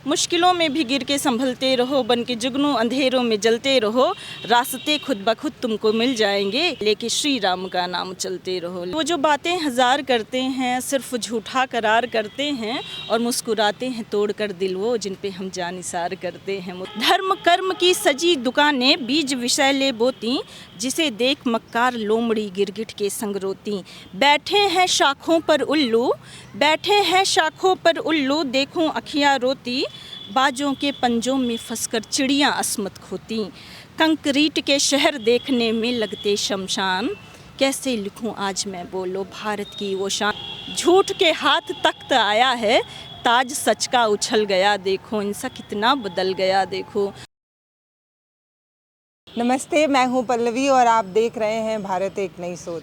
मुश्किलों में भी गिर के संभलते रहो, बन के जुगनू अंधेरों में जलते रहो, रास्ते खुद ब खुद तुमको मिल जाएंगे, लेके श्री राम का नाम चलते रहो। वो जो बातें हजार करते हैं, सिर्फ झूठा करार करते हैं, और मुस्कुराते हैं तोड़ कर दिल वो जिन पे हम जानिसार करते हैं। धर्म कर्म की सजी दुकानें बीज विषैले बोती, जिसे देख मक्कार लोमड़ी गिरगिट के संग रोती। बैठे हैं शाखों पर उल्लू, बैठे हैं शाखों पर उल्लू, देखूं अखियाँ रोती, बाजों के पंजों में फंसकर चिड़ियाँ अस्मत खोती। कंक्रीट के शहर देखने में लगते शमशान, कैसे लिखूं आज मैं बोलो भारत की वो शान। झूठ के हाथ तख्त आया है, ताज सच का उछल गया देखो, इंसान कितना बदल गया देखो। नमस्ते, मैं हूं पल्लवी और आप देख रहे हैं भारत एक नई सोच।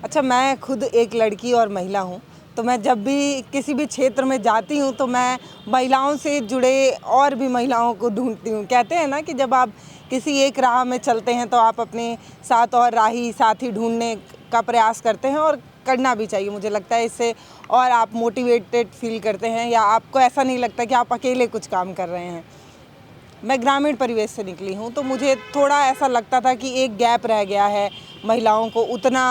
अच्छा, मैं खुद एक लड़की और महिला हूं, तो मैं जब भी किसी भी क्षेत्र में जाती हूं तो मैं महिलाओं से जुड़े और भी महिलाओं को ढूंढती हूं। कहते हैं ना कि जब आप किसी एक राह में चलते हैं तो आप अपने साथ और राही साथी ढूंढने का प्रयास करते हैं, और करना भी चाहिए। मुझे लगता है इससे और आप मोटिवेटेड फील करते हैं, या आपको ऐसा नहीं लगता कि आप अकेले कुछ काम कर रहे हैं। मैं ग्रामीण परिवेश से निकली हूँ, तो मुझे थोड़ा ऐसा लगता था कि एक गैप रह गया है, महिलाओं को उतना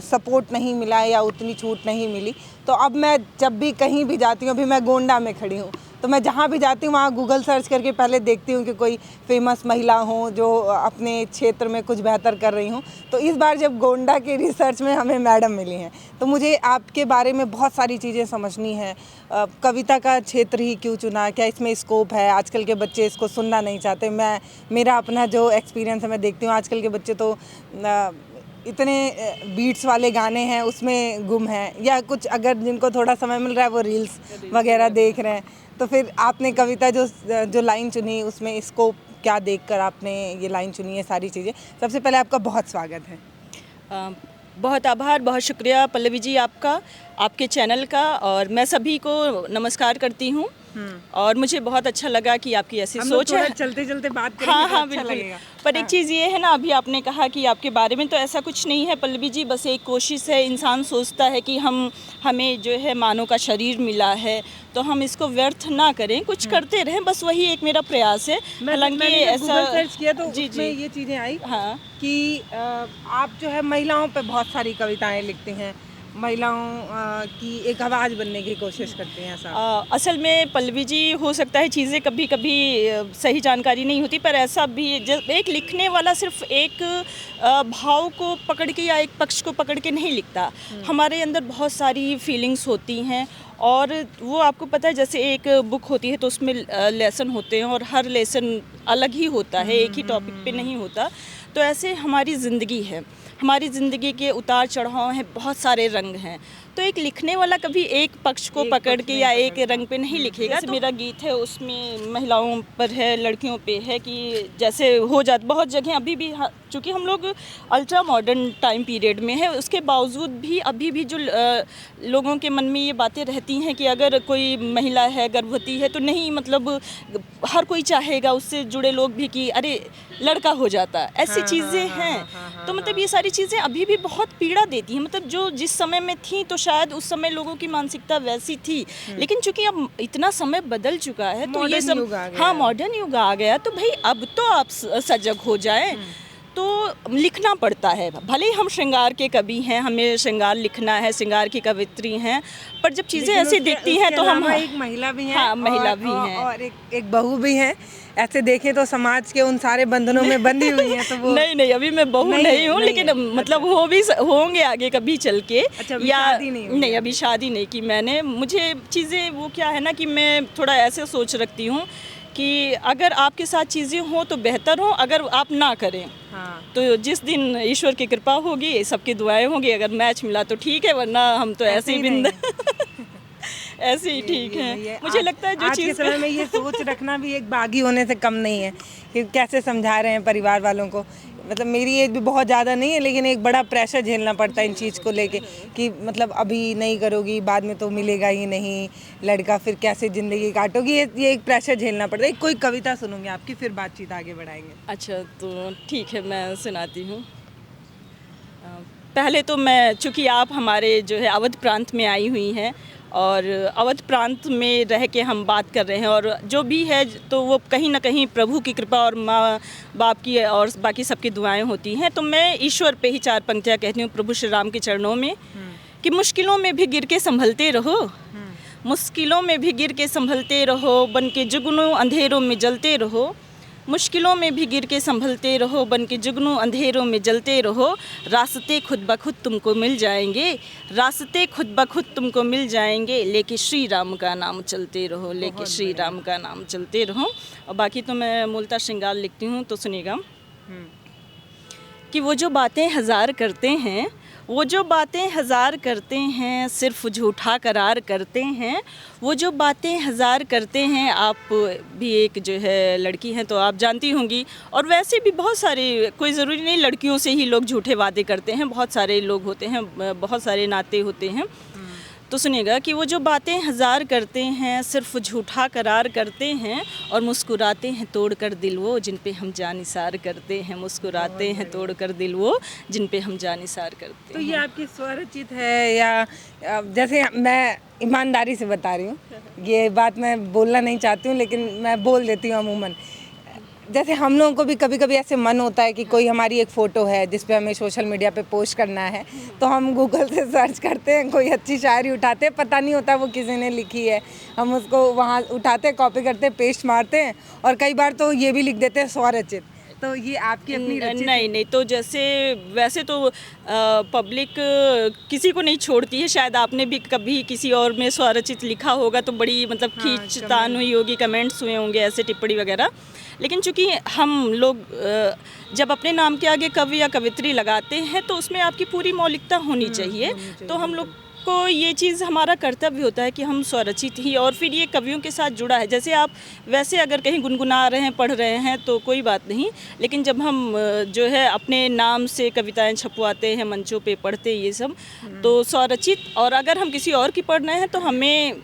सपोर्ट नहीं मिला है या उतनी छूट नहीं मिली। तो अब मैं जब भी कहीं भी जाती हूँ, अभी मैं गोंडा में खड़ी हूँ, तो मैं जहाँ भी जाती हूँ वहाँ गूगल सर्च करके पहले देखती हूँ कि कोई फेमस महिला हो जो अपने क्षेत्र में कुछ बेहतर कर रही हूँ। तो इस बार जब गोंडा के रिसर्च में हमें मैडम मिली हैं, तो मुझे आपके बारे में बहुत सारी चीज़ें समझनी है। कविता का क्षेत्र ही क्यों चुना, क्या इसमें स्कोप है? आजकल के बच्चे इसको सुनना नहीं चाहते। मेरा अपना जो एक्सपीरियंस है, मैं देखती हूँ आजकल के बच्चे तो इतने बीट्स वाले गाने हैं उसमें गुम हैं, या कुछ अगर जिनको थोड़ा समय मिल रहा है वो रील्स वगैरह देख रहे हैं। तो फिर आपने कविता जो लाइन चुनी, उसमें स्कोप क्या देखकर आपने ये लाइन चुनी है? सारी चीज़ें, सबसे पहले आपका बहुत स्वागत है। बहुत आभार, बहुत शुक्रिया पल्लवी जी आपका, आपके चैनल का, और मैं सभी को नमस्कार करती हूँ। और मुझे बहुत अच्छा लगा कि आपकी ऐसी सोच है। चलते चलते बात करेंगे। हाँ तो हाँ अच्छा बिल्कुल। लगेगा। पर एक चीज़ ये है ना, अभी आपने कहा कि आपके बारे में, तो ऐसा कुछ नहीं है पल्लवी जी, बस एक कोशिश है। इंसान सोचता है कि हमें जो है मानव का शरीर मिला है, तो हम इसको व्यर्थ ना करें, कुछ करते रहें, बस वही एक मेरा प्रयास है। हालांकि ऐसा सर्च किया तो जी उसमें ये चीज़ें आई हाँ कि आप जो है महिलाओं पे बहुत सारी कविताएं लिखते हैं, महिलाओं की एक आवाज़ बनने की कोशिश करते हैं ऐसा। असल में पल्लवी जी, हो सकता है चीज़ें कभी कभी सही जानकारी नहीं होती, पर ऐसा भी जब एक लिखने वाला सिर्फ एक भाव को पकड़ के या एक पक्ष को पकड़ के नहीं लिखता। हमारे अंदर बहुत सारी फीलिंग्स होती हैं, और वो आपको पता है, जैसे एक बुक होती है तो उसमें लेसन होते हैं, और हर लेसन अलग ही होता है, एक ही टॉपिक पे नहीं होता। तो ऐसे हमारी ज़िंदगी है, हमारी ज़िंदगी के उतार चढ़ाव हैं, बहुत सारे रंग हैं। तो एक लिखने वाला कभी एक पक्ष को पकड़ के या एक रंग पे नहीं लिखेगा। तो मेरा गीत है उसमें महिलाओं पर है, लड़कियों पे है, कि जैसे हो जाता बहुत जगह अभी भी, चूँकि हम लोग अल्ट्रा मॉडर्न टाइम पीरियड में है, उसके बावजूद भी अभी भी जो लोगों के मन में ये बातें रहती हैं कि अगर कोई महिला है, गर्भवती है, तो नहीं, मतलब हर कोई चाहेगा उससे जुड़े लोग भी कि अरे लड़का हो जाता, ऐसी चीज़ें हैं। तो मतलब ये सारी चीज़ें अभी भी बहुत पीड़ा देती हैं। मतलब जो जिस समय में थी तो शायद उस समय लोगों की मानसिकता वैसी थी, लेकिन चूंकि अब इतना समय बदल चुका है तो ये सब, हाँ, मॉडर्न युग आ गया, तो भाई अब तो आप सजग हो जाएं। तो लिखना पड़ता है, भले ही हम श्रृंगार के कवि हैं, हमें श्रृंगार लिखना है, श्रृंगार की कवित्री हैं, पर जब चीज़ें ऐसी दिखती हैं तो हम एक महिला भी हैं। हाँ, महिला भी हैं, और एक बहू भी हैं। ऐसे देखें तो समाज के उन सारे बंधनों में बंधी हुई हैं। तो वो नहीं, अभी मैं बहू नहीं हूँ, लेकिन मतलब हो भी होंगे आगे कभी चल के। अच्छा, या शादी नहीं, अभी शादी नहीं की मैंने। मुझे चीज़ें वो क्या है ना कि मैं थोड़ा ऐसे सोच रखती हूँ कि अगर आपके साथ चीज़ें हों तो बेहतर हो, अगर आप ना करें तो जिस दिन ईश्वर की कृपा होगी, सबकी दुआएं होंगी, अगर मैच मिला तो ठीक है, वरना हम तो ऐसे ही बिंद ऐसे ही ठीक है। मुझे लगता है जो आज के समय में ये सोच रखना भी एक बागी होने से कम नहीं है कि कैसे समझा रहे हैं परिवार वालों को। मतलब मेरी एज भी बहुत ज़्यादा नहीं है, लेकिन एक बड़ा प्रेशर झेलना पड़ता है इन चीज़ को लेके कि मतलब अभी नहीं करोगी, बाद में तो मिलेगा ही नहीं लड़का, फिर कैसे ज़िंदगी काटोगी, ये एक प्रेशर झेलना पड़ता है। कोई कविता सुनूंगी आपकी, फिर बातचीत आगे बढ़ाएंगे। अच्छा, तो ठीक है, मैं सुनाती हूँ। पहले तो मैं, चूँकि आप हमारे जो है अवध प्रांत में आई हुई हैं, और अवध प्रांत में रह के हम बात कर रहे हैं, और जो भी है तो वो कहीं ना कहीं प्रभु की कृपा और माँ बाप की और बाकी सबकी दुआएं होती हैं। तो मैं ईश्वर पे ही 4 पंक्तियाँ कहती हूँ प्रभु श्री राम के चरणों में कि मुश्किलों में भी गिर के संभलते रहो, मुश्किलों में भी गिर के संभलते रहो, बन के जुगनू अंधेरों में जलते रहो, मुश्किलों में भी गिर के संभलते रहो, बन के जुगनू अंधेरों में जलते रहो, रास्ते खुद ब खुद तुमको मिल जाएंगे, रास्ते खुद ब खुद तुमको मिल जाएंगे, लेके श्री राम का नाम चलते रहो, लेके श्री राम का नाम चलते रहो। और बाकी तो मैं मूलतः श्रृंगार लिखती हूँ, तो सुनिएगा कि वो जो बातें हज़ार करते हैं, वो जो बातें हज़ार करते हैं, सिर्फ झूठा करार करते हैं, वो जो बातें हज़ार करते हैं। आप भी एक जो है लड़की हैं तो आप जानती होंगी, और वैसे भी बहुत सारे, कोई ज़रूरी नहीं लड़कियों से ही लोग झूठे वादे करते हैं, बहुत सारे लोग होते हैं, बहुत सारे नाते होते हैं। तो सुनिएगा कि वो जो बातें हज़ार करते हैं, सिर्फ झूठा करार करते हैं, और मुस्कुराते हैं तोड़कर दिल वो जिन पे हम जानिसार करते हैं, मुस्कुराते हैं तोड़कर दिल वो जिन पे हम जानिसार करते हैं। तो ये आपकी स्वरचित है या जैसे मैं ईमानदारी से बता रही हूँ, ये बात मैं बोलना नहीं चाहती हूँ लेकिन मैं बोल देती हूँ अमूमन, जैसे हम लोगों को भी कभी कभी ऐसे मन होता है कि कोई हमारी एक फ़ोटो है जिस पे हमें सोशल मीडिया पे पोस्ट करना है, तो हम गूगल से सर्च करते हैं, कोई अच्छी शायरी उठाते हैं, पता नहीं होता वो किसी ने लिखी है, हम उसको वहाँ उठाते कॉपी करते पेस्ट मारते हैं, और कई बार तो ये भी लिख देते हैं स्वरचित। तो ये आपकी अपनी रचित? नहीं, तो जैसे वैसे तो पब्लिक किसी को नहीं छोड़ती है, शायद आपने भी कभी किसी और में स्वरचित लिखा होगा तो बड़ी मतलब खींचतान हुई होगी, कमेंट्स हुए होंगे ऐसे टिप्पणी वगैरह। लेकिन चूंकि हम लोग जब अपने नाम के आगे कवि या कवित्री लगाते हैं तो उसमें आपकी पूरी मौलिकता होनी चाहिए। तो हम लोग को ये चीज़ हमारा कर्तव्य होता है कि हम स्वरचित ही, और फिर ये कवियों के साथ जुड़ा है। जैसे आप वैसे अगर कहीं गुनगुना रहे हैं, पढ़ रहे हैं तो कोई बात नहीं, लेकिन जब हम जो है अपने नाम से कविताएं छपवाते हैं, मंचों पे पढ़ते ये सब, तो स्वरचित, और अगर हम किसी और की पढ़ रहे हैं तो हमें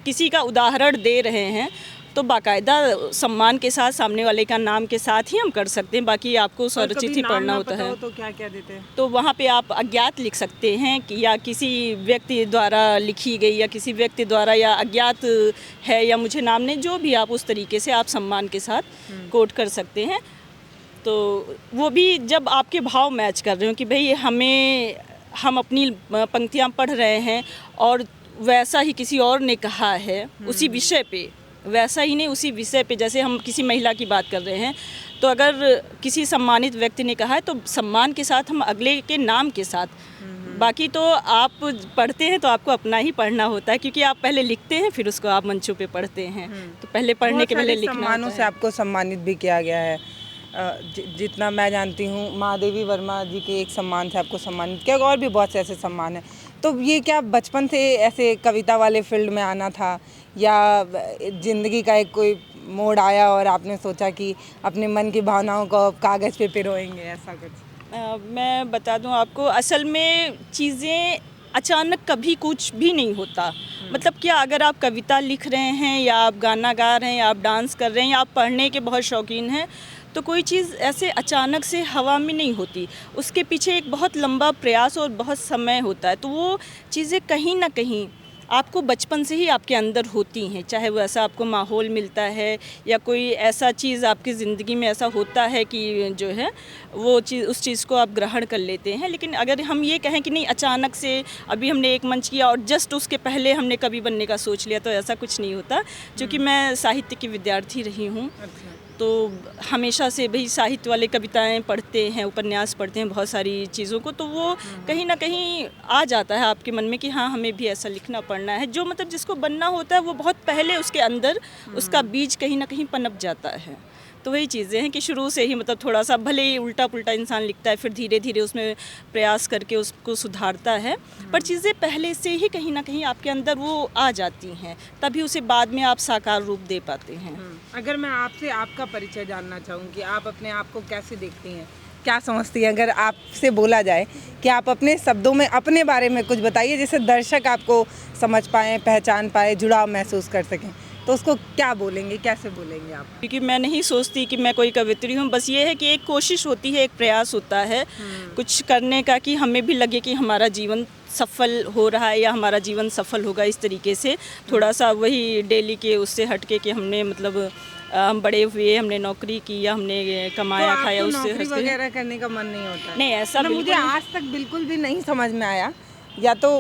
किसी का उदाहरण दे रहे हैं तो बाकायदा सम्मान के साथ सामने वाले का नाम के साथ ही हम कर सकते हैं। बाकी आपको स्वरचित ही पढ़ना होता है। तो क्या क्या देते हैं? तो वहाँ पे आप अज्ञात लिख सकते हैं कि या किसी व्यक्ति द्वारा लिखी गई, या किसी व्यक्ति द्वारा, या अज्ञात है, या मुझे नाम नहीं, जो भी आप उस तरीके से आप सम्मान के साथ कोट कर सकते हैं। तो वो भी जब आपके भाव मैच कर रहे हो कि भाई हम अपनी पंक्तियाँ पढ़ रहे हैं और वैसा ही किसी और ने कहा है उसी विषय पे, वैसा ही नहीं उसी विषय पे, जैसे हम किसी महिला की बात कर रहे हैं तो अगर किसी सम्मानित व्यक्ति ने कहा है तो सम्मान के साथ हम अगले के नाम के साथ। बाकी तो आप पढ़ते हैं तो आपको अपना ही पढ़ना होता है, क्योंकि आप पहले लिखते हैं फिर उसको आप मंचों पे पढ़ते हैं, तो पहले पढ़ने के पहले लिखना होता है। सम्मानों से आपको सम्मानित भी किया गया है, जितना मैं जानती हूँ महादेवी वर्मा जी के एक सम्मान से आपको सम्मानित किया, और भी बहुत से ऐसे सम्मान हैं। तो ये क्या बचपन से ऐसे कविता वाले फील्ड में आना था, या ज़िंदगी का एक कोई मोड़ आया और आपने सोचा कि अपने मन की भावनाओं को कागज़ पे पिरोएंगे, ऐसा कुछ? मैं बता दूं आपको, असल में चीज़ें अचानक कभी कुछ भी नहीं होता। मतलब क्या, अगर आप कविता लिख रहे हैं, या आप गाना गा रहे हैं, या आप डांस कर रहे हैं, या आप पढ़ने के बहुत शौकीन हैं, तो कोई चीज़ ऐसे अचानक से हवा में नहीं होती, उसके पीछे एक बहुत लंबा प्रयास और बहुत समय होता है। तो वो चीज़ें कहीं ना कहीं आपको बचपन से ही आपके अंदर होती हैं, चाहे वो ऐसा आपको माहौल मिलता है, या कोई ऐसा चीज़ आपकी ज़िंदगी में ऐसा होता है कि जो है वो चीज़, उस चीज़ को आप ग्रहण कर लेते हैं। लेकिन अगर हम ये कहें कि नहीं अचानक से अभी हमने एक मंच किया और जस्ट उसके पहले हमने कवि बनने का सोच लिया, तो ऐसा कुछ नहीं होता। क्योंकि मैं साहित्य की विद्यार्थी रही हूँ, तो हमेशा से भाई साहित्य वाले कविताएं पढ़ते हैं, उपन्यास पढ़ते हैं, बहुत सारी चीज़ों को, तो वो कहीं ना कहीं आ जाता है आपके मन में कि हाँ हमें भी ऐसा लिखना पढ़ना है। जो मतलब जिसको बनना होता है वो बहुत पहले उसके अंदर उसका बीज कहीं ना कहीं पनप जाता है। तो वही चीज़ें हैं कि शुरू से ही मतलब थोड़ा सा भले ही उल्टा पुल्टा इंसान लिखता है, फिर धीरे धीरे उसमें प्रयास करके उसको सुधारता है, पर चीज़ें पहले से ही कहीं ना कहीं आपके अंदर वो आ जाती हैं, तभी उसे बाद में आप साकार रूप दे पाते हैं। अगर मैं आपसे आपका परिचय जानना चाहूँ कि आप अपने आप को कैसे देखती हैं, क्या समझती हैं, अगर आपसे बोला जाए कि आप अपने शब्दों में अपने बारे में कुछ बताइए जिससे दर्शक आपको समझ पाएँ, पहचान पाए, जुड़ाव महसूस कर सकें, तो उसको क्या बोलेंगे, कैसे बोलेंगे आप? क्योंकि मैं नहीं सोचती कि मैं कोई कवित्री हूँ, बस ये है कि एक कोशिश होती है, एक प्रयास होता है कुछ करने का, कि हमें भी लगे कि हमारा जीवन सफल हो रहा है या हमारा जीवन सफल होगा इस तरीके से। थोड़ा सा वही डेली के उससे हटके कि हमने मतलब हम बड़े हुए, हमने नौकरी की या हमने कमाया तो खाया, आपको उससे नौकरी हंसते। वगैरह करने का मन नहीं होता है? नहीं, ऐसा मतलब मुझे बिल्कुल आज तक बिल्कुल भी नहीं समझ में आया, या तो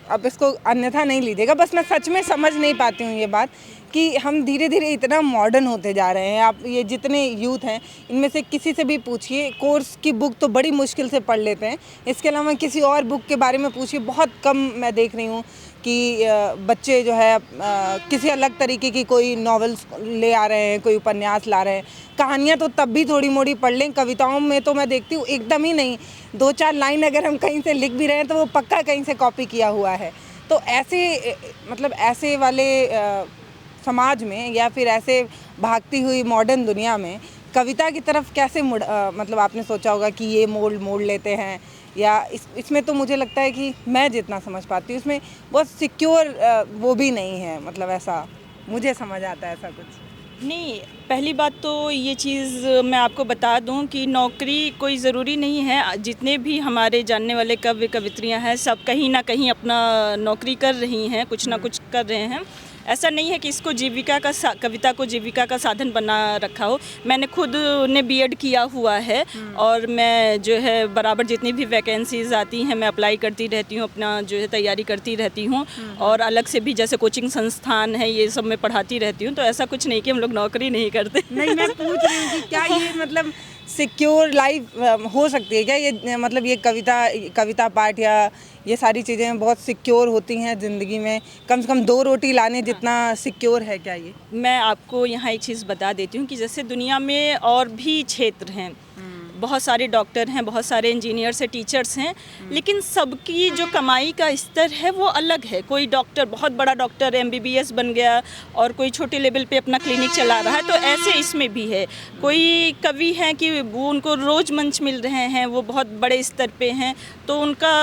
अब इसको अन्यथा नहीं लीजिएगा, बस मैं सच में समझ नहीं पाती हूँ ये बात कि हम धीरे धीरे इतना मॉडर्न होते जा रहे हैं। आप ये जितने यूथ हैं इनमें से किसी से भी पूछिए, कोर्स की बुक तो बड़ी मुश्किल से पढ़ लेते हैं, इसके अलावा किसी और बुक के बारे में पूछिए, बहुत कम मैं देख रही हूँ कि बच्चे जो है किसी अलग तरीके की कोई नॉवेल्स ले आ रहे हैं, कोई उपन्यास ला रहे हैं। कहानियाँ तो तब भी थोड़ी मोड़ी पढ़ लें, कविताओं में तो मैं देखती हूँ एकदम ही नहीं। 2-4 लाइन अगर हम कहीं से लिख भी रहे हैं तो वो पक्का कहीं से कॉपी किया हुआ है। तो ऐसे मतलब ऐसे वाले समाज में या फिर ऐसे भागती हुई मॉडर्न दुनिया में कविता की तरफ कैसे मतलब आपने सोचा होगा कि ये मोड़ लेते हैं, या इसमें तो मुझे लगता है कि मैं जितना समझ पाती हूँ इसमें बहुत सिक्योर वो भी नहीं है, मतलब ऐसा मुझे समझ आता है ऐसा कुछ। नहीं, पहली बात तो ये चीज़ मैं आपको बता दूं कि नौकरी कोई ज़रूरी नहीं है। जितने भी हमारे जानने वाले कवि कवित्रियां हैं, सब कहीं ना कहीं अपना नौकरी कर रही हैं, कुछ ना कुछ कर रहे हैं। ऐसा नहीं है कि इसको कविता को जीविका का साधन बना रखा हो। मैंने खुद ने बीएड किया हुआ है और मैं जो है बराबर जितनी भी वैकेंसीज आती हैं मैं अप्लाई करती रहती हूँ, अपना जो है तैयारी करती रहती हूँ। और अलग से भी जैसे कोचिंग संस्थान है, ये सब मैं पढ़ाती रहती हूँ। तो ऐसा कुछ नहीं कि हम लोग नौकरी नहीं करते। नहीं, मैं पूछ रही हूँ कि क्या ये मतलब सिक्योर लाइफ हो सकती है क्या? ये मतलब ये कविता पाठ या ये सारी चीज़ें बहुत सिक्योर होती हैं ज़िंदगी में, कम से कम 2 रोटी लाने जितना सिक्योर है क्या ये? मैं आपको यहाँ एक चीज़ बता देती हूँ कि जैसे दुनिया में और भी क्षेत्र हैं, बहुत सारे डॉक्टर हैं, बहुत सारे इंजीनियर्स हैं, टीचर्स हैं, लेकिन सबकी जो कमाई का स्तर है वो अलग है। कोई डॉक्टर बहुत बड़ा डॉक्टर एमबीबीएस बन गया और कोई छोटे लेवल पे अपना क्लिनिक चला रहा है, तो ऐसे इसमें भी है। कोई कवि हैं कि वो उनको रोज़ मंच मिल रहे हैं, वो बहुत बड़े स्तर पे हैं, तो उनका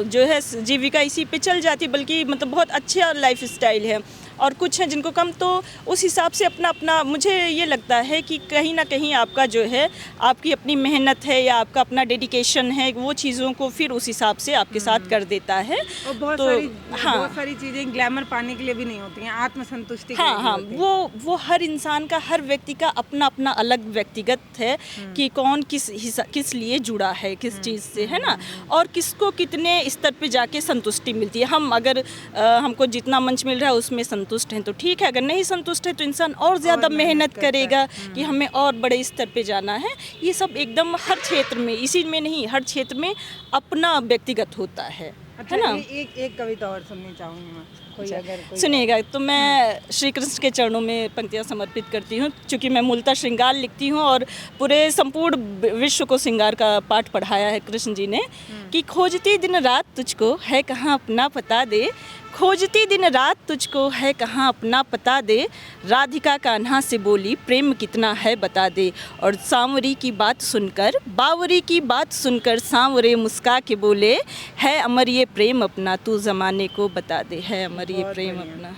जो है जीविका इसी पे चल जाती है, बल्कि मतलब बहुत अच्छा लाइफ स्टाइल है। और कुछ हैं जिनको कम, तो उस हिसाब से अपना अपना मुझे ये लगता है कि कहीं ना कहीं आपका जो है आपकी अपनी मेहनत है या आपका अपना डेडिकेशन है, वो चीज़ों को फिर उस हिसाब से आपके साथ कर देता है। और बहुत सारी चीज़ें ग्लैमर पाने के लिए भी नहीं होती हैं, आत्मसंतुष्टि के लिए भी हाँ, होती हैं। वो हर इंसान का, हर व्यक्ति का अपना अपना अलग व्यक्तिगत है कि कौन किस लिए जुड़ा है, किस चीज़ से, है ना, और किसको कितने स्तर पे जाके संतुष्टि मिलती है। हम अगर हमको जितना मंच मिल रहा है उसमें संतुष्ट हैं तो ठीक है, अगर नहीं संतुष्ट है तो इंसान और ज़्यादा मेहनत करेगा कि हमें और बड़े स्तर पे जाना है। ये सब एकदम हर क्षेत्र में, इसी में नहीं, हर क्षेत्र में अपना व्यक्तिगत होता है। अच्छा, है ना? एक कविता और सुननी चाहूँगी मैं, कोई अगर कोई। सुनिएगा, तो मैं श्री कृष्ण के चरणों में पंक्तियाँ समर्पित करती हूँ, क्योंकि मैं मूलतः श्रृंगार लिखती हूँ और पूरे संपूर्ण विश्व को श्रृंगार का पाठ पढ़ाया है कृष्ण जी ने। कि खोजती दिन रात तुझको है कहाँ अपना पता दे, खोजती दिन रात तुझको है कहाँ अपना पता दे, राधिका कान्हा से बोली प्रेम कितना है बता दे। और सांवरी की बात सुनकर, बावरी की बात सुनकर सांवरे मुस्का के बोले, है अमर ये प्रेम अपना तू ज़माने को बता दे, है अमर ये प्रेम अपना।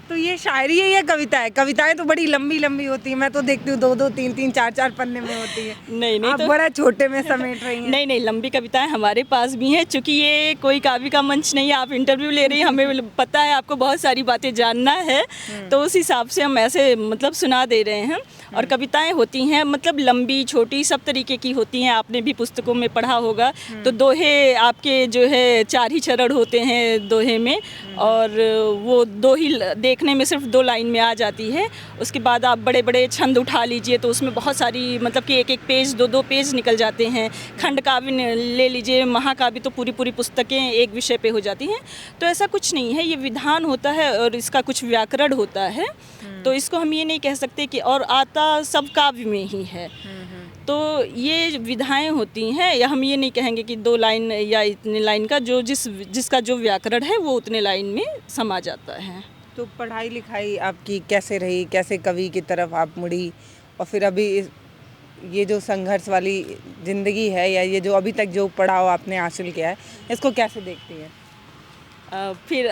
तो ये शायरी है या कविता है? कविताएं तो बड़ी लंबी लंबी होती हैं, मैं तो देखती हूँ 2-2, 3-3, 4-4 पन्ने में होती है। नहीं आप तो बड़ा छोटे में समेट रही हैं। नहीं, लंबी कविताएं हमारे पास भी हैं, चूँकि ये कोई काव्य का मंच नहीं है, आप इंटरव्यू ले रही हैं, हमें पता है आपको बहुत सारी बातें जानना है, तो उस हिसाब से हम ऐसे मतलब सुना दे रहे हैं। और कविताएं होती हैं मतलब लंबी छोटी सब तरीके की होती हैं, आपने भी पुस्तकों में पढ़ा होगा। तो दोहे आपके जो है 4 ही चरण होते हैं दोहे में, और वो 2 ही देखने में सिर्फ 2 लाइन में आ जाती है। उसके बाद आप बड़े बड़े छंद उठा लीजिए तो उसमें बहुत सारी मतलब कि 1-1 पेज 2-2 पेज निकल जाते हैं। खंड काव्य ले लीजिए, महाकाव्य तो पूरी पुस्तकें एक विषय पे हो जाती हैं। तो ऐसा कुछ नहीं है, ये विधान होता है और इसका कुछ व्याकरण होता है, तो इसको हम ये नहीं कह सकते कि और आता सब काव्य में ही है। तो ये विधाएं होती हैं, या हम ये नहीं कहेंगे कि 2 लाइन या इतने लाइन का, जो जिसका जो व्याकरण है वो उतने लाइन में समा जाता है। तो पढ़ाई लिखाई आपकी कैसे रही, कैसे कवि की तरफ आप मुड़ी, और फिर अभी ये जो संघर्ष वाली ज़िंदगी है या ये जो अभी तक जो पड़ाव आपने हासिल किया है, इसको कैसे देखती हैं? फिर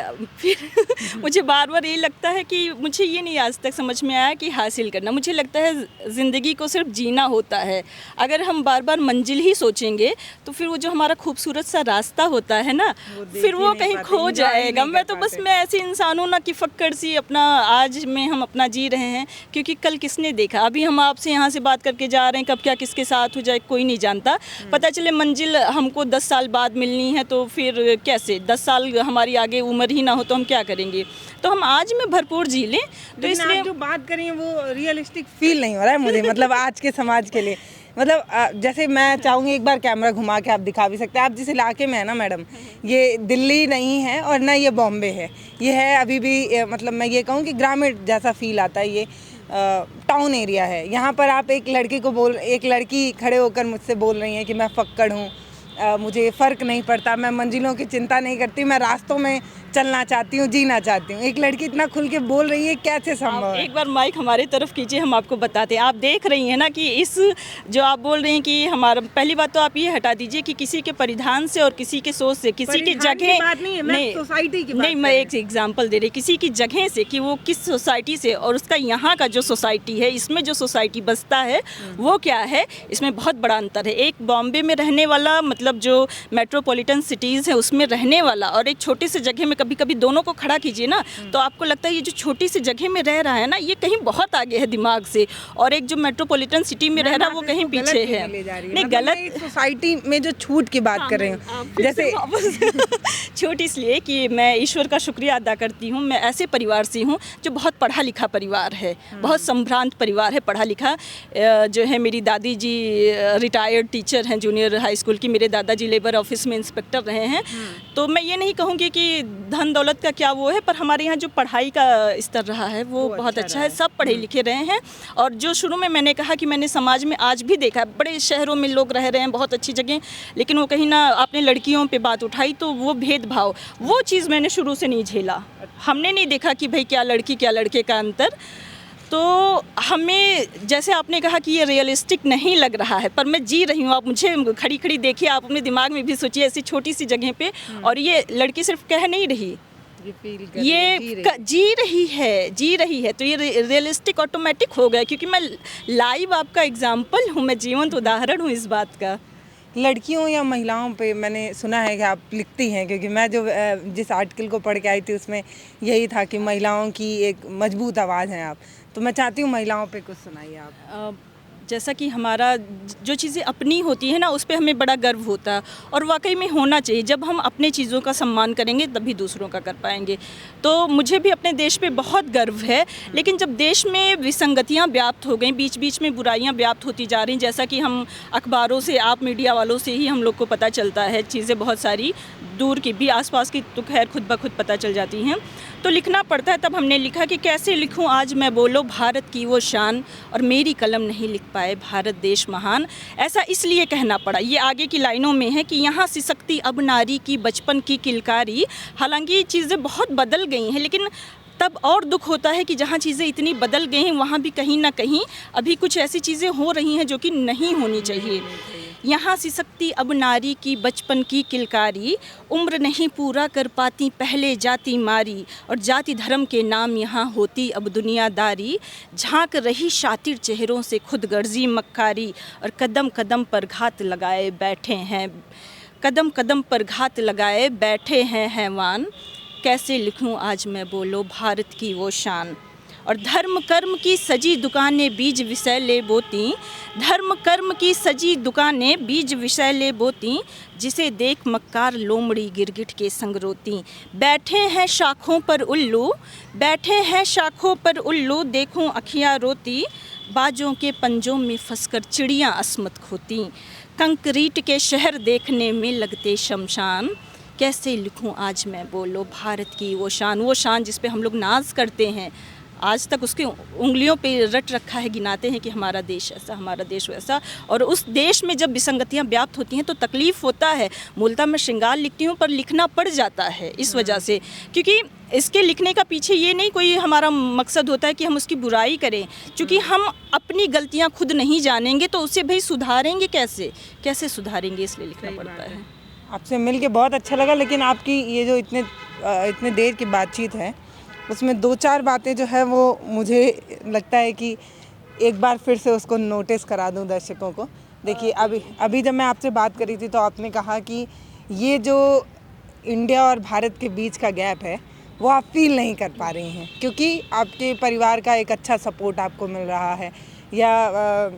मुझे बार बार ये लगता है कि मुझे ये नहीं आज तक समझ में आया कि हासिल करना, मुझे लगता है ज़िंदगी को सिर्फ जीना होता है। अगर हम बार बार मंजिल ही सोचेंगे तो फिर वो जो हमारा खूबसूरत सा रास्ता होता है ना, फिर वो कहीं खो जाएगा। मैं तो बस मैं ऐसे इंसान हूँ ना कि फक्कड़ सी अपना आज में हम अपना जी रहे हैं, क्योंकि कल किसने देखा। अभी हम आपसे यहाँ से बात करके जा रहे हैं, कब क्या किसके साथ हो जाए कोई नहीं जानता। पता चले मंजिल हमको 10 साल बाद मिलनी है तो फिर कैसे, 10 साल हमारी आगे उम्र ही ना हो तो हम क्या करेंगे। तो हम आज में भरपूर जी लें। तो इसलिए आप जो बात करें वो रियलिस्टिक फील नहीं हो रहा है मुझे, मतलब आज के समाज के लिए। मतलब जैसे मैं चाहूँगी एक बार कैमरा घुमा के आप दिखा भी सकते हैं। आप जिस इलाके में है ना मैडम, ये दिल्ली नहीं है और ना ये बॉम्बे है, ये है अभी भी मतलब मैं ये कहूँ कि ग्रामीण जैसा फील आता है। ये टाउन एरिया है। यहाँ पर आप एक लड़की खड़े होकर मुझसे बोल रही हैं कि मैं फक्कड़ हूँ, मुझे फ़र्क नहीं पड़ता, मैं मंजिलों की चिंता नहीं करती, मैं रास्तों में चलना चाहती हूँ, जीना चाहती हूँ। एक लड़की इतना खुल के बोल रही है, कैसे संभव है? एक बार माइक हमारे तरफ कीजिए, हम आपको बताते हैं। आप देख रही हैं ना कि इस जो आप बोल रही हैं कि हमारा, पहली बात तो आप ये हटा दीजिए कि किसी के परिधान से और किसी के सोच से, किसी की जगह नहीं, सोसाइटी की बात नहीं, मैं एक एग्जांपल दे रही, किसी की जगह से कि वो किस सोसाइटी से और उसका यहाँ का जो सोसाइटी है, इसमें जो सोसाइटी बसता है वो क्या है, इसमें बहुत बड़ा अंतर है। एक बॉम्बे में रहने वाला, मतलब जो मेट्रोपॉलिटन सिटीज़ है उसमें रहने वाला, और एक छोटी सी जगह में, कभी कभी दोनों को खड़ा कीजिए ना तो आपको लगता है ये जो छोटी सी जगह में रह रहा है ना, ये कहीं बहुत आगे है दिमाग से, और एक जो मेट्रोपॉलिटन सिटी में रह रहा है वो कहीं पीछे है। नहीं, गलत सोसाइटी में जो छूट की बात कर रही हूँ, जैसे छूट इसलिए कि मैं ईश्वर का शुक्रिया अदा करती हूँ। मैं ऐसे परिवार से हूँ जो बहुत पढ़ा लिखा परिवार है, बहुत संभ्रांत परिवार है, पढ़ा लिखा। जो है मेरी दादी जी रिटायर्ड टीचर हैं जूनियर हाई स्कूल की, मेरे दादाजी लेबर ऑफिस में इंस्पेक्टर रहे हैं। तो मैं ये नहीं कहूँगी कि धन दौलत का क्या वो है, पर हमारे यहाँ जो पढ़ाई का स्तर रहा है वो बहुत अच्छा है। सब पढ़े लिखे रहे हैं, और जो शुरू में मैंने कहा कि मैंने समाज में आज भी देखा है, बड़े शहरों में लोग रह रहे हैं, बहुत अच्छी जगह, लेकिन वो कहीं ना, आपने लड़कियों पे बात उठाई तो वो भेदभाव, वो चीज़ मैंने शुरू से नहीं झेला। हमने नहीं देखा कि भाई क्या लड़की क्या लड़के का अंतर। तो हमें, जैसे आपने कहा कि ये रियलिस्टिक नहीं लग रहा है, पर मैं जी रही हूँ। आप मुझे खड़ी खड़ी देखिए, आप अपने दिमाग में भी सोचिए ऐसी छोटी सी जगह पे, और ये लड़की सिर्फ कह नहीं रही, ये जी रही है। तो ये रियलिस्टिक ऑटोमेटिक हो गया, क्योंकि मैं लाइव आपका एग्जाम्पल हूँ, मैं जीवंत उदाहरण हूँ इस बात का। लड़कियों या महिलाओं पे मैंने सुना है कि आप लिखती हैं, क्योंकि मैं जो जिस आर्टिकल को पढ़ के आई थी उसमें यही था कि महिलाओं की एक मजबूत आवाज़ हैं आप। तो मैं चाहती हूँ महिलाओं पे कुछ सुनाइए आप। जैसा कि हमारा जो चीज़ें अपनी होती है ना, उस पे हमें बड़ा गर्व होता है, और वाकई में होना चाहिए। जब हम अपने चीज़ों का सम्मान करेंगे तभी दूसरों का कर पाएंगे। तो मुझे भी अपने देश पे बहुत गर्व है, लेकिन जब देश में विसंगतियां व्याप्त हो गई, बीच बीच में बुराइयां व्याप्त होती जा रही, जैसा कि हम अखबारों से, आप मीडिया वालों से ही हम लोग को पता चलता है, चीज़ें बहुत सारी दूर की भी, आसपास की तो खैर खुद ब खुद पता चल जाती हैं, तो लिखना पड़ता है। तब हमने लिखा कि कैसे लिखूं आज मैं बोलो भारत की वो शान, और मेरी कलम नहीं लिख पाए भारत देश महान। ऐसा इसलिए कहना पड़ा, ये आगे की लाइनों में है कि यहाँ सिसकती अब नारी की बचपन की किलकारी। हालांकि ये चीज़ें बहुत बदल गई हैं, लेकिन तब और दुख होता है कि जहाँ चीज़ें इतनी बदल गई हैं वहाँ भी कहीं ना कहीं अभी कुछ ऐसी चीज़ें हो रही हैं जो कि नहीं होनी चाहिए। यहाँ सिसकती अब नारी की बचपन की किलकारी, उम्र नहीं पूरा कर पाती पहले जाति मारी, और जाति धर्म के नाम यहाँ होती अब दुनियादारी। झांक रही शातिर चेहरों से खुद गर्जी मक्कारी, और कदम कदम पर घात लगाए बैठे हैं, कदम कदम पर घात लगाए बैठे हैं हैवान। कैसे लिखूं आज मैं बोलो भारत की वो शान। और धर्म कर्म की सजी दुकानें बीज विषय ले बोती, धर्म कर्म की सजी दुकानें बीज विषय ले बोती, जिसे देख मक्कार लोमड़ी गिरगिट के संग रोती। बैठे हैं शाखों पर उल्लू, बैठे हैं शाखों पर उल्लू, देखूं अखियाँ रोती, बाजों के पंजों में फंसकर चिड़ियाँ अस्मत खोती। कंक्रीट के शहर देखने में लगते शमशान, कैसे लिखूं आज मैं बोलो भारत की वो शान जिस पे हम लोग नाज करते हैं। आज तक उसकी उंगलियों पे रट रखा है, गिनाते हैं कि हमारा देश ऐसा, हमारा देश वैसा, और उस देश में जब विसंगतियां व्याप्त होती हैं तो तकलीफ़ होता है। मूलतः मैं श्रृंगार लिखती हूँ, पर लिखना पड़ जाता है इस वजह से, क्योंकि इसके लिखने का पीछे ये नहीं कोई हमारा मकसद होता है कि हम उसकी बुराई करें, क्योंकि हम अपनी गलतियाँ खुद नहीं जानेंगे तो उसे भाई सुधारेंगे कैसे सुधारेंगे, इसलिए लिखना पड़ता है। आपसे मिल के बहुत अच्छा लगा, लेकिन आपकी ये जो इतने इतने देर की बातचीत है उसमें 2-4 बातें जो है वो मुझे लगता है कि एक बार फिर से उसको नोटिस करा दूं दर्शकों को। देखिए अभी जब मैं आपसे बात करी थी तो आपने कहा कि ये जो इंडिया और भारत के बीच का गैप है वो आप फील नहीं कर पा रही हैं क्योंकि आपके परिवार का एक अच्छा सपोर्ट आपको मिल रहा है, या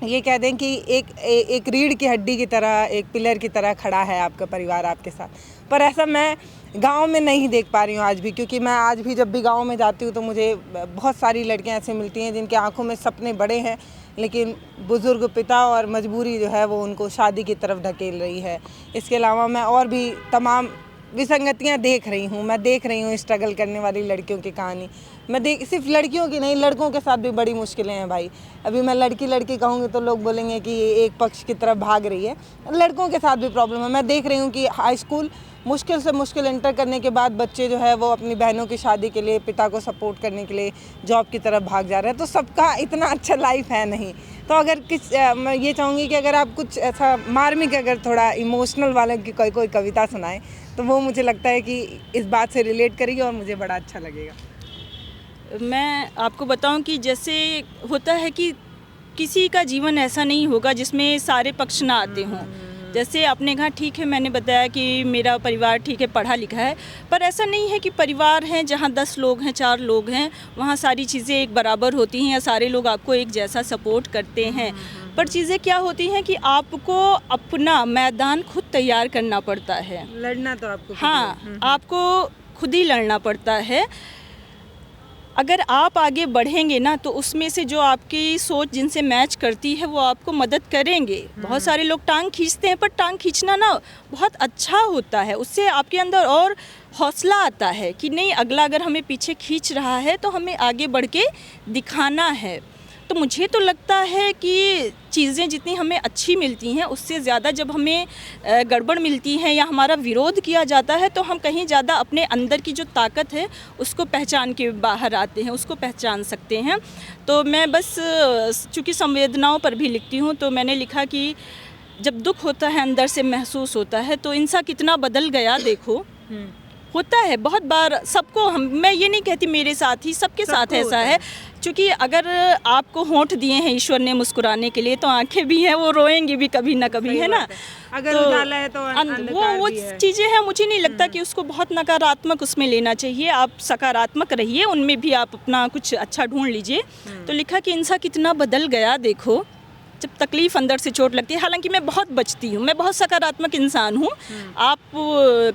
ये कह दें कि एक रीढ़ की हड्डी की तरह, एक पिलर की तरह खड़ा है आपका परिवार आपके साथ। पर ऐसा मैं गांव में नहीं देख पा रही हूँ आज भी, क्योंकि मैं आज भी जब भी गांव में जाती हूँ तो मुझे बहुत सारी लड़कियां ऐसे मिलती हैं जिनकी आंखों में सपने बड़े हैं, लेकिन बुज़ुर्ग पिता और मजबूरी जो है वो उनको शादी की तरफ ढकेल रही है। इसके अलावा मैं और भी तमाम विसंगतियाँ देख रही हूँ। मैं देख रही हूँ स्ट्रगल करने वाली लड़कियों की कहानी। सिर्फ लड़कियों की नहीं, लड़कों के साथ भी बड़ी मुश्किलें हैं भाई। अभी मैं लड़की कहूँगी तो लोग बोलेंगे कि ये एक पक्ष की तरफ भाग रही है, लड़कों के साथ भी प्रॉब्लम है। मैं देख रही हूँ कि हाई स्कूल मुश्किल से मुश्किल इंटर करने के बाद बच्चे जो है वो अपनी बहनों की शादी के लिए, पिता को सपोर्ट करने के लिए जॉब की तरफ भाग जा रहे हैं। तो सबका इतना अच्छा लाइफ है नहीं। तो अगर मैं ये चाहूँगी कि अगर आप कुछ ऐसा मार्मिक, अगर थोड़ा इमोशनल वाले की कोई कविता सुनाएं तो वो मुझे लगता है कि इस बात से रिलेट करेगी और मुझे बड़ा अच्छा लगेगा। मैं आपको बताऊं कि जैसे होता है कि किसी का जीवन ऐसा नहीं होगा जिसमें सारे पक्ष ना आते हों। जैसे अपने घर ठीक है, मैंने बताया कि मेरा परिवार ठीक है, पढ़ा लिखा है, पर ऐसा नहीं है कि परिवार हैं जहाँ 10 लोग हैं, 4 लोग हैं, वहाँ सारी चीज़ें एक बराबर होती हैं या सारे लोग आपको एक जैसा सपोर्ट करते हैं। पर चीज़ें क्या होती हैं कि आपको अपना मैदान खुद तैयार करना पड़ता है। लड़ना तो आपको हाँ, आपको खुद ही लड़ना पड़ता है। अगर आप आगे बढ़ेंगे ना तो उसमें से जो आपकी सोच जिनसे मैच करती है वो आपको मदद करेंगे। बहुत सारे लोग टांग खींचते हैं, पर टांग खींचना ना बहुत अच्छा होता है, उससे आपके अंदर और हौसला आता है कि नहीं, अगला अगर हमें पीछे खींच रहा है तो हमें आगे बढ़ के दिखाना है। तो मुझे तो लगता है कि चीज़ें जितनी हमें अच्छी मिलती हैं उससे ज़्यादा जब हमें गड़बड़ मिलती है या हमारा विरोध किया जाता है तो हम कहीं ज़्यादा अपने अंदर की जो ताकत है उसको पहचान के बाहर आते हैं, उसको पहचान सकते हैं। तो मैं बस चूँकि संवेदनाओं पर भी लिखती हूँ तो मैंने लिखा कि जब दुख होता है अंदर से महसूस होता है तो इंसान कितना बदल गया देखो। होता है बहुत बार सबको, मैं ये नहीं कहती मेरे साथ ही, सबके साथ ऐसा है। क्योंकि अगर आपको होंठ दिए हैं ईश्वर ने मुस्कुराने के लिए तो आंखें भी हैं, वो रोएंगी भी कभी ना कभी, है ना। अगर उजाला है तो वो चीज़ें हैं। मुझे नहीं लगता कि उसको बहुत नकारात्मक उसमें लेना चाहिए। आप सकारात्मक रहिए, उनमें भी आप अपना कुछ अच्छा ढूंढ लीजिए। तो लिखा कि इंसान कितना बदल गया देखो जब तकलीफ़ अंदर से चोट लगती है। हालांकि मैं बहुत बचती हूँ, मैं बहुत सकारात्मक इंसान हूँ। आप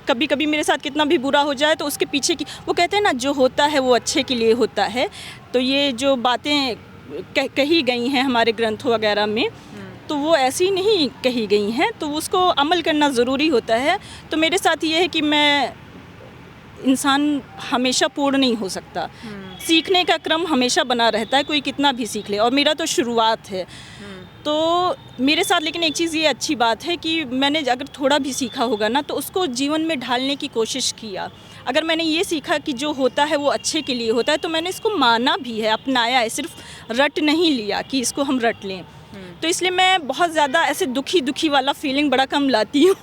कभी कभी मेरे साथ कितना भी बुरा हो जाए तो उसके पीछे की, वो कहते हैं ना, जो होता है वो अच्छे के लिए होता है। तो ये जो बातें कही गई हैं हमारे ग्रंथों वगैरह में तो वो ऐसी नहीं कही गई हैं, तो उसको अमल करना ज़रूरी होता है। तो मेरे साथ ये है कि मैं, इंसान हमेशा पूर्ण नहीं हो सकता, सीखने का क्रम हमेशा बना रहता है, कोई कितना भी सीख ले, और मेरा तो शुरुआत है। तो मेरे साथ लेकिन एक चीज़ ये अच्छी बात है कि मैंने अगर थोड़ा भी सीखा होगा ना तो उसको जीवन में ढालने की कोशिश किया। अगर मैंने ये सीखा कि जो होता है वो अच्छे के लिए होता है तो मैंने इसको माना भी है, अपनाया है, सिर्फ रट नहीं लिया कि इसको हम रट लें। तो इसलिए मैं बहुत ज़्यादा ऐसे दुखी वाला फीलिंग बड़ा कम लाती हूँ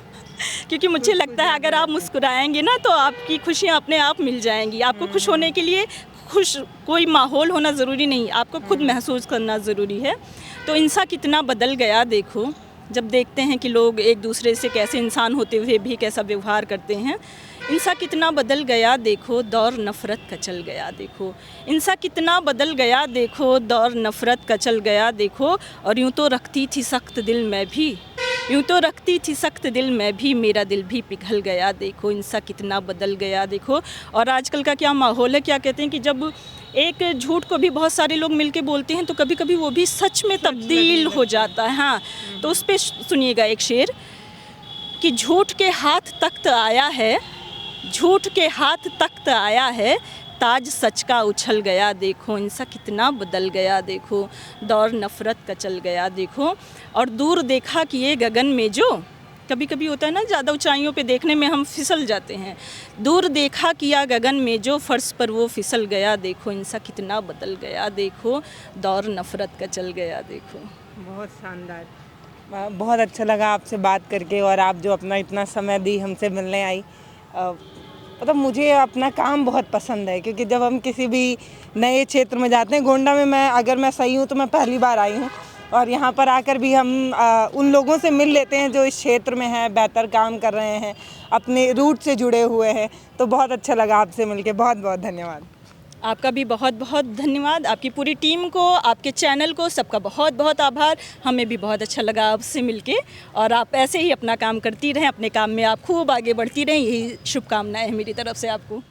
क्योंकि मुझे लगता है अगर आप मुस्कुराएंगे ना तो आपकी खुशियाँ अपने आप मिल जाएंगी। आपको खुश होने के लिए खुश कोई माहौल होना ज़रूरी नहीं, आपको खुद महसूस करना ज़रूरी है। तो इंसान कितना बदल गया देखो, जब देखते हैं कि लोग एक दूसरे से कैसे, इंसान होते हुए भी कैसा व्यवहार करते हैं। इंसान कितना बदल गया देखो, दौर नफ़रत का चल गया देखो। इंसान कितना बदल गया देखो, दौर नफ़रत का चल गया देखो। और यूँ तो रखती थी सख्त दिल में भी, यूँ तो रखती थी सख्त दिल में भी, मेरा दिल भी पिघल गया देखो। इंसान कितना बदल गया देखो। और आजकल का क्या माहौल है, क्या कहते हैं कि जब एक झूठ को भी बहुत सारे लोग मिलके बोलते हैं तो कभी कभी वो भी सच में तब्दील हो जाता है। हाँ, तो उस पर सुनिएगा एक शेर कि झूठ के हाथ तख्त आया है, झूठ के हाथ तख्त आया है, ताज सच का उछल गया देखो। इंसान कितना बदल गया देखो, दौर नफ़रत का चल गया देखो। और दूर देखा कि ये गगन में जो, कभी कभी होता है ना ज़्यादा ऊंचाइयों पे देखने में हम फिसल जाते हैं, दूर देखा किया गगन में जो, फर्श पर वो फिसल गया देखो। इंसान कितना बदल गया देखो, दौर नफ़रत का चल गया देखो। बहुत शानदार, बहुत अच्छा लगा आपसे बात करके, और आप जो अपना इतना समय दी हमसे मिलने आई। मतलब मुझे अपना काम बहुत पसंद है, क्योंकि जब हम किसी भी नए क्षेत्र में जाते हैं, गोंडा में अगर मैं सही हूँ तो मैं पहली बार आई हूँ, और यहाँ पर आकर भी हम उन लोगों से मिल लेते हैं जो इस क्षेत्र में हैं, बेहतर काम कर रहे हैं, अपने रूट से जुड़े हुए हैं। तो बहुत अच्छा लगा आपसे मिलके, बहुत बहुत धन्यवाद। आपका भी बहुत बहुत धन्यवाद, आपकी पूरी टीम को, आपके चैनल को, सबका बहुत बहुत आभार। हमें भी बहुत अच्छा लगा आपसे मिलके, और आप ऐसे ही अपना काम करती रहें, अपने काम में आप खूब आगे बढ़ती रहें, यही शुभकामनाएं हैं मेरी तरफ से आपको।